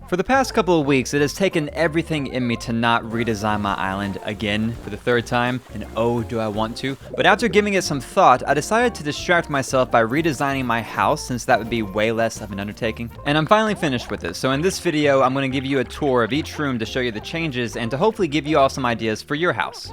For the past couple of weeks, it has taken everything in me to not redesign my island again for the third time, and oh, do I want to. But after giving it some thought, I decided to distract myself by redesigning my house, since that would be way less of an undertaking. And I'm finally finished with it, so in this video, I'm going to give you a tour of each room to show you the changes and to hopefully give you all some ideas for your house.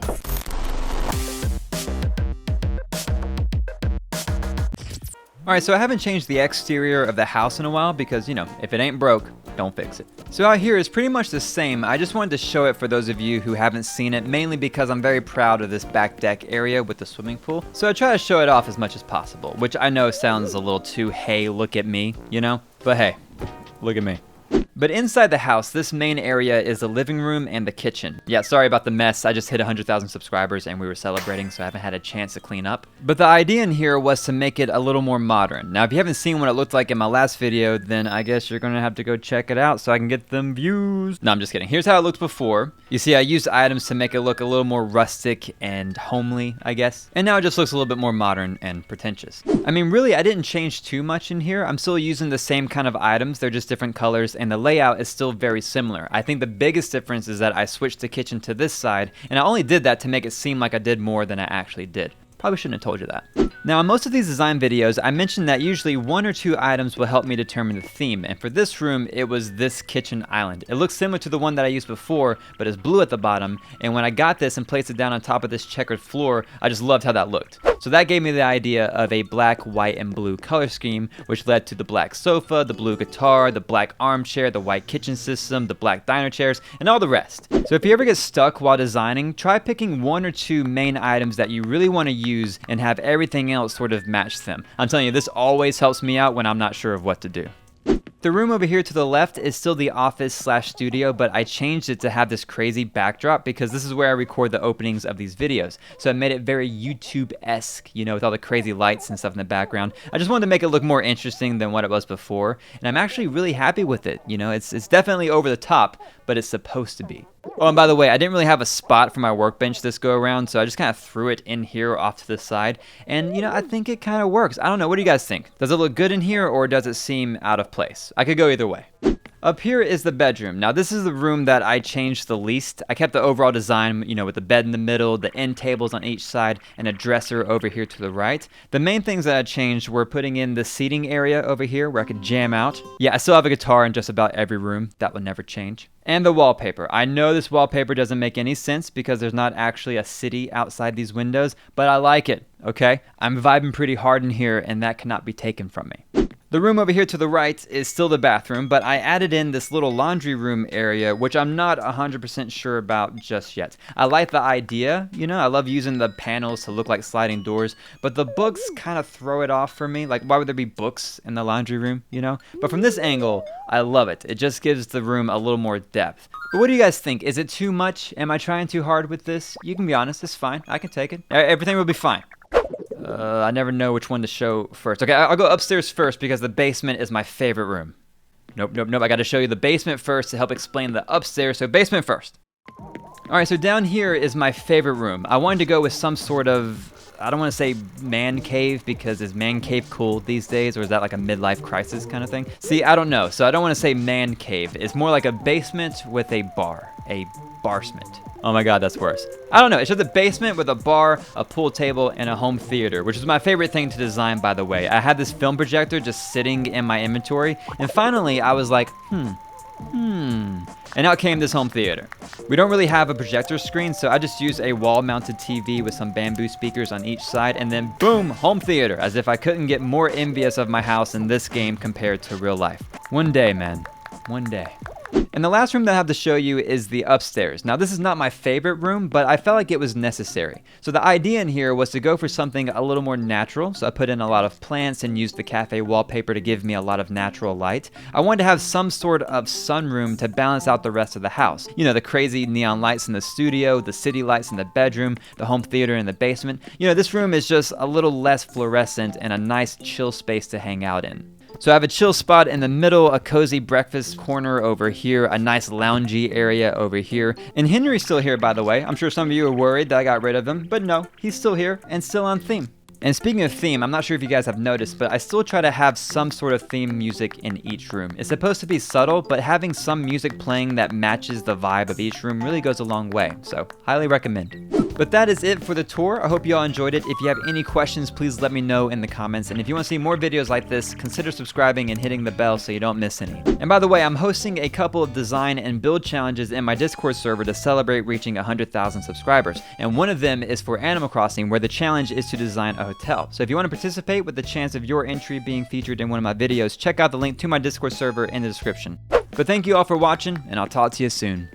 Alright, so I haven't changed the exterior of the house in a while because, if it ain't broke, don't fix it. So out here is pretty much the same. I just wanted to show it for those of you who haven't seen it, mainly because I'm very proud of this back deck area with the swimming pool. So I try to show it off as much as possible, which I know sounds a little too, hey, look at me, But hey, look at me. But inside the house, this main area is the living room and the kitchen. Yeah, sorry about the mess. I just hit 100,000 subscribers and we were celebrating, so I haven't had a chance to clean up. But the idea in here was to make it a little more modern. Now, if you haven't seen what it looked like in my last video, then I guess you're gonna have to go check it out so I can get them views. No, I'm just kidding. Here's how it looked before. You see, I used items to make it look a little more rustic and homely, I guess. And now it just looks a little bit more modern and pretentious. I mean, really, I didn't change too much in here. I'm still using the same kind of items. They're just different colors, and the layout is still very similar. I think the biggest difference is that I switched the kitchen to this side, and I only did that to make it seem like I did more than I actually did. Probably shouldn't have told you that. Now, in most of these design videos, I mentioned that usually one or two items will help me determine the theme, and for this room, it was this kitchen island. It looks similar to the one that I used before, but it's blue at the bottom, and when I got this and placed it down on top of this checkered floor, I just loved how that looked. So that gave me the idea of a black, white, and blue color scheme, which led to the black sofa, the blue guitar, the black armchair, the white kitchen system, the black diner chairs, and all the rest. So if you ever get stuck while designing, try picking one or two main items that you really want to use and have everything else sort of match them. I'm telling you, this always helps me out when I'm not sure of what to do. The room over here to the left is still the office/studio, but I changed it to have this crazy backdrop because this is where I record the openings of these videos. So I made it very YouTube-esque, with all the crazy lights and stuff in the background. I just wanted to make it look more interesting than what it was before, and I'm actually really happy with it. It's definitely over the top, but it's supposed to be. Oh, and by the way, I didn't really have a spot for my workbench this go around, so I just kind of threw it in here off to the side. And, I think it kind of works. I don't know. What do you guys think? Does it look good in here, or does it seem out of place? I could go either way. Up here is the bedroom. Now, this is the room that I changed the least. I kept the overall design, with the bed in the middle, the end tables on each side, and a dresser over here to the right. The main things that I changed were putting in the seating area over here where I could jam out. Yeah, I still have a guitar in just about every room. That would never change. And the wallpaper. I know this wallpaper doesn't make any sense because there's not actually a city outside these windows, but I like it, okay? I'm vibing pretty hard in here, and that cannot be taken from me. The room over here to the right is still the bathroom, but I added in this little laundry room area, which I'm not 100% sure about just yet. I like the idea, I love using the panels to look like sliding doors, but the books kind of throw it off for me. Like, why would there be books in the laundry room, But from this angle, I love it. It just gives the room a little more depth. But what do you guys think? Is it too much? Am I trying too hard with this? You can be honest, it's fine. I can take it. Everything will be fine. I never know which one to show first. Okay, I'll go upstairs first because the basement is my favorite room. Nope. I got to show you the basement first to help explain the upstairs, so basement first. Alright, so down here is my favorite room. I wanted to go with some sort of, I don't want to say man cave because is man cave cool these days, or is that like a midlife crisis kind of thing? See, I don't know, so I don't want to say man cave. It's more like a basement with a bar, a barsement. Oh my god, that's worse. I don't know, it's just a basement with a bar, a pool table, and a home theater, which is my favorite thing to design, by the way. I had this film projector just sitting in my inventory, and finally I was like, and out came this home theater. We don't really have a projector screen, so I just used a wall-mounted TV with some bamboo speakers on each side, and then boom, home theater, as if I couldn't get more envious of my house in this game compared to real life. One day, man. One day. And the last room that I have to show you is the upstairs. Now, this is not my favorite room, but I felt like it was necessary. So the idea in here was to go for something a little more natural. So I put in a lot of plants and used the cafe wallpaper to give me a lot of natural light. I wanted to have some sort of sunroom to balance out the rest of the house. The crazy neon lights in the studio, the city lights in the bedroom, the home theater in the basement. This room is just a little less fluorescent and a nice chill space to hang out in. So I have a chill spot in the middle, a cozy breakfast corner over here, a nice loungy area over here. And Henry's still here, by the way. I'm sure some of you are worried that I got rid of him, but no, he's still here and still on theme. And speaking of theme, I'm not sure if you guys have noticed, but I still try to have some sort of theme music in each room. It's supposed to be subtle, but having some music playing that matches the vibe of each room really goes a long way, so highly recommend. But that is it for the tour. I hope you all enjoyed it. If you have any questions, please let me know in the comments. And if you want to see more videos like this, consider subscribing and hitting the bell so you don't miss any. And by the way, I'm hosting a couple of design and build challenges in my Discord server to celebrate reaching 100,000 subscribers. And one of them is for Animal Crossing, where the challenge is to design a hotel. So if you want to participate with the chance of your entry being featured in one of my videos, check out the link to my Discord server in the description. But thank you all for watching, and I'll talk to you soon.